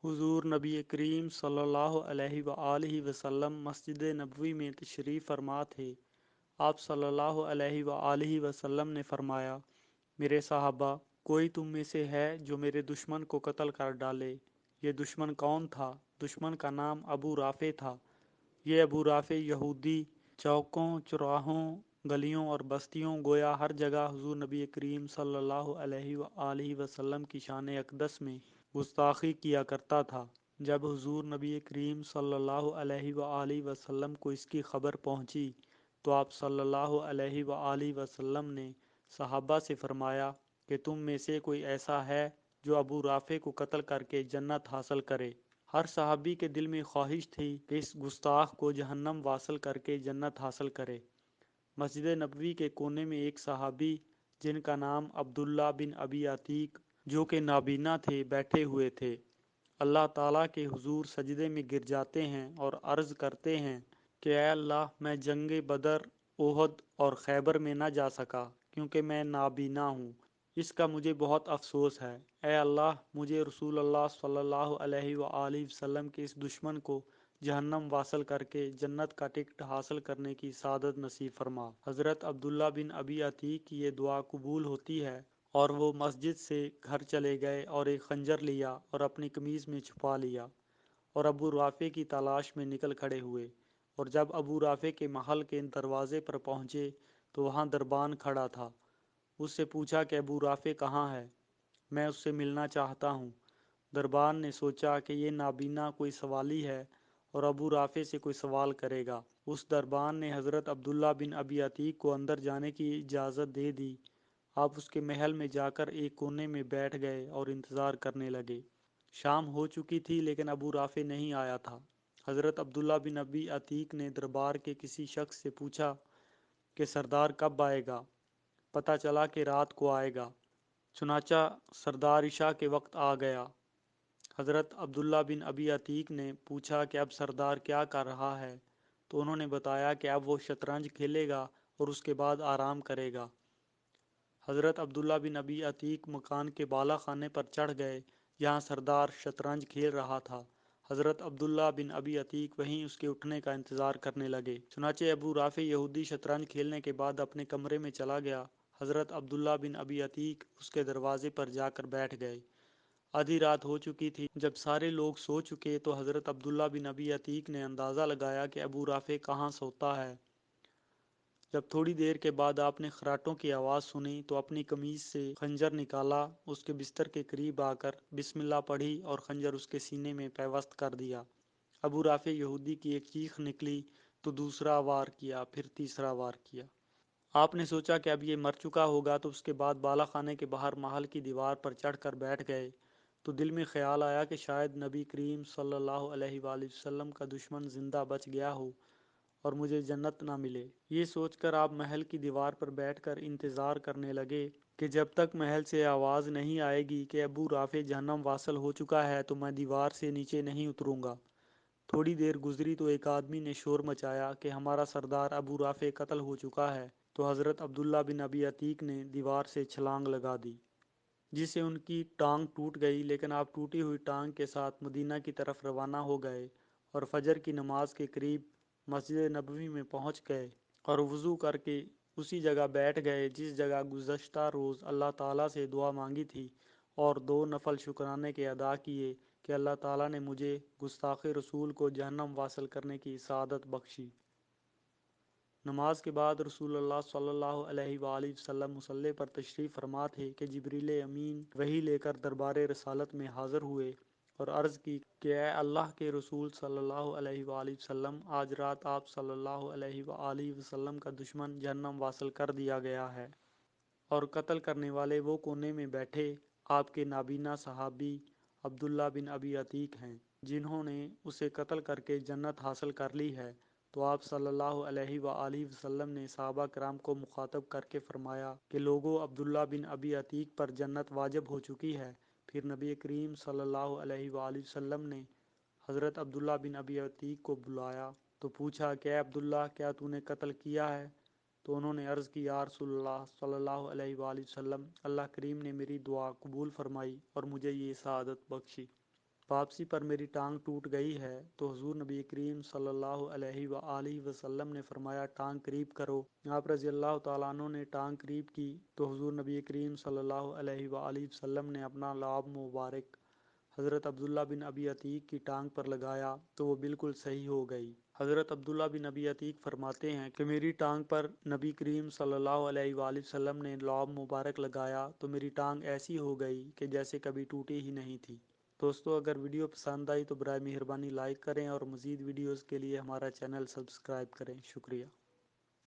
حضور نبی کریم صلی اللہ علیہ وآلہ وسلم مسجد نبوی میں تشریف فرما تھے۔ آپ صلی اللہ علیہ وآلہ وسلم نے فرمایا، میرے صحابہ، کوئی تم میں سے ہے جو میرے دشمن کو قتل کر ڈالے؟ یہ دشمن کون تھا؟ دشمن کا نام ابو رافع تھا۔ یہ ابو رافع یہودی چوکوں، چراہوں، گلیوں اور بستیوں، گویا ہر جگہ حضور نبی کریم صلی اللہ علیہ وآلہ وسلم کی شان اقدس میں گستاخی کیا کرتا تھا۔ جب حضور نبی کریم صلی اللہ علیہ وآلہ وسلم کو اس کی خبر پہنچی تو آپ صلی اللہ علیہ وآلہ وسلم نے صحابہ سے فرمایا کہ تم میں سے کوئی ایسا ہے جو ابو رافع کو قتل کر کے جنت حاصل کرے؟ ہر صحابی کے دل میں خواہش تھی کہ اس گستاخ کو جہنم واصل کر کے جنت حاصل کرے۔ مسجد نبوی کے کونے میں ایک صحابی جن کا نام عبداللہ بن ابی عتیق جو کہ نابینا تھے بیٹھے ہوئے تھے۔ اللہ تعالیٰ کے حضور سجدے میں گر جاتے ہیں اور عرض کرتے ہیں کہ اے اللہ، میں جنگ بدر، احد اور خیبر میں نہ جا سکا کیونکہ میں نابینا ہوں۔ اس کا مجھے بہت افسوس ہے۔ اے اللہ، مجھے رسول اللہ صلی اللہ علیہ وآلہ وسلم کے اس دشمن کو جہنم واصل کر کے جنت کا ٹکٹ حاصل کرنے کی سعادت نصیب فرما۔ حضرت عبداللہ بن ابی عتیق کی یہ دعا قبول ہوتی ہے اور وہ مسجد سے گھر چلے گئے اور ایک خنجر لیا اور اپنی قمیض میں چھپا لیا اور ابو رافع کی تلاش میں نکل کھڑے ہوئے۔ اور جب ابو رافع کے محل کے دروازے پر پہنچے تو وہاں دربان کھڑا تھا۔ اس سے پوچھا کہ ابو رافع کہاں ہے؟ میں اس سے ملنا چاہتا ہوں۔ دربان نے سوچا کہ یہ نابینا کوئی سوالی ہے اور ابو رافع سے کوئی سوال کرے گا۔ اس دربان نے حضرت عبداللہ بن ابی عتیق کو اندر جانے کی اجازت دے دی۔ آپ اس کے محل میں جا کر ایک کونے میں بیٹھ گئے اور انتظار کرنے لگے۔ شام ہو چکی تھی لیکن ابو رافع نہیں آیا تھا۔ حضرت عبداللہ بن ابی عتیق نے دربار کے کسی شخص سے پوچھا کہ سردار کب آئے گا؟ پتہ چلا کہ رات کو آئے گا۔ چنانچہ سردار عشاء کے وقت آ گیا۔ حضرت عبداللہ بن ابی عتیق نے پوچھا کہ اب سردار کیا کر رہا ہے؟ تو انہوں نے بتایا کہ اب وہ شطرنج کھیلے گا اور اس کے بعد آرام کرے گا۔ حضرت عبداللہ بن ابی عتیق مکان کے بالا خانے پر چڑھ گئے جہاں سردار شطرنج کھیل رہا تھا۔ حضرت عبداللہ بن ابی عتیق وہیں اس کے اٹھنے کا انتظار کرنے لگے۔ چنانچہ ابو رافع یہودی شطرنج کھیلنے کے بعد اپنے کمرے میں چلا گیا۔ حضرت عبداللہ بن ابی عتیق اس کے دروازے پر جا کر بیٹھ گئے۔ آدھی رات ہو چکی تھی۔ جب سارے لوگ سو چکے تو حضرت عبداللہ بن ابی عتیق نے اندازہ لگایا کہ ابو رافع کہاں سوتا ہے۔ جب تھوڑی دیر کے بعد آپ نے خراٹوں کی آواز سنی تو اپنی قمیض سے خنجر نکالا، اس کے بستر کے قریب آ کر بسم اللہ پڑھی اور خنجر اس کے سینے میں پیوست کر دیا۔ ابو رافع یہودی کی ایک چیخ نکلی تو دوسرا وار کیا، پھر تیسرا وار کیا۔ آپ نے سوچا کہ اب یہ مر چکا ہوگا تو اس کے بعد بالا خانے کے باہر محل کی دیوار پر چڑھ کر بیٹھ گئے۔ تو دل میں خیال آیا کہ شاید نبی کریم صلی اللہ علیہ وآلہ وسلم کا دشمن زندہ بچ گیا ہو اور مجھے جنت نہ ملے۔ یہ سوچ کر آپ محل کی دیوار پر بیٹھ کر انتظار کرنے لگے کہ جب تک محل سے آواز نہیں آئے گی کہ ابو رافع جہنم واصل ہو چکا ہے تو میں دیوار سے نیچے نہیں اتروں گا۔ تھوڑی دیر گزری تو ایک آدمی نے شور مچایا کہ ہمارا سردار ابو رافع قتل ہو چکا ہے۔ تو حضرت عبداللہ بن ابی عتیق نے دیوار سے چھلانگ لگا دی جس سے ان کی ٹانگ ٹوٹ گئی، لیکن آپ ٹوٹی ہوئی ٹانگ کے ساتھ مدینہ کی طرف روانہ ہو گئے اور فجر کی نماز کے قریب مسجد نبوی میں پہنچ گئے اور وضو کر کے اسی جگہ بیٹھ گئے جس جگہ گزشتہ روز اللہ تعالیٰ سے دعا مانگی تھی، اور 2 نفل شکرانے کے ادا کیے کہ اللہ تعالیٰ نے مجھے گستاخ رسول کو جہنم واصل کرنے کی سعادت بخشی۔ نماز کے بعد رسول اللہ صلی اللہ علیہ وآلہ وسلم مصلی پر تشریف فرما تھے کہ جبریل امین وحی لے کر دربار رسالت میں حاضر ہوئے اور عرض کی کہ اے اللہ کے رسول صلی اللہ علیہ وآلہ وسلم، آج رات آپ صلی اللہ علیہ وآلہ وسلم کا دشمن جہنم واصل کر دیا گیا ہے، اور قتل کرنے والے وہ کونے میں بیٹھے آپ کے نابینا صحابی عبداللہ بن ابی عتیق ہیں جنہوں نے اسے قتل کر کے جنت حاصل کر لی ہے۔ تو آپ صلی اللہ علیہ وآلہ وسلم نے صحابہ کرام کو مخاطب کر کے فرمایا کہ لوگوں، عبداللہ بن ابی عتیق پر جنت واجب ہو چکی ہے۔ پھر نبی کریم صلی اللہ علیہ وآلہ وسلم نے حضرت عبداللہ بن ابی عتیق کو بلایا تو پوچھا کہ اے عبداللہ، کیا تو نے قتل کیا ہے؟ تو انہوں نے عرض کی یا رسول اللہ صلی اللہ علیہ وآلہ وسلم، اللہ کریم نے میری دعا قبول فرمائی اور مجھے یہ سعادت بخشی۔ واپسی پر میری ٹانگ ٹوٹ گئی ہے تو حضور نبی کریم صلی اللہ علیہ وآلہ وسلم نے فرمایا ٹانگ قریب کرو۔ آپ رضی اللہ تعالیٰ عنہ نے ٹانگ قریب کی تو حضور نبی کریم صلی اللہ علیہ وآلہ وسلم نے اپنا لعاب مبارک حضرت عبداللہ بن ابی عتیق کی ٹانگ پر لگایا تو وہ بالکل صحیح ہو گئی۔ حضرت عبداللہ بن ابی عتیق فرماتے ہیں کہ میری ٹانگ پر نبی کریم صلی اللہ علیہ وآلہ وسلم نے لعاب مبارک لگایا تو میری ٹانگ ایسی ہو گئی کہ جیسے کبھی ٹوٹی ہی نہیں تھی۔ دوستو اگر ویڈیو پسند آئی تو برائے مہربانی لائک کریں اور مزید ویڈیوز کے لیے ہمارا چینل سبسکرائب کریں۔ شکریہ۔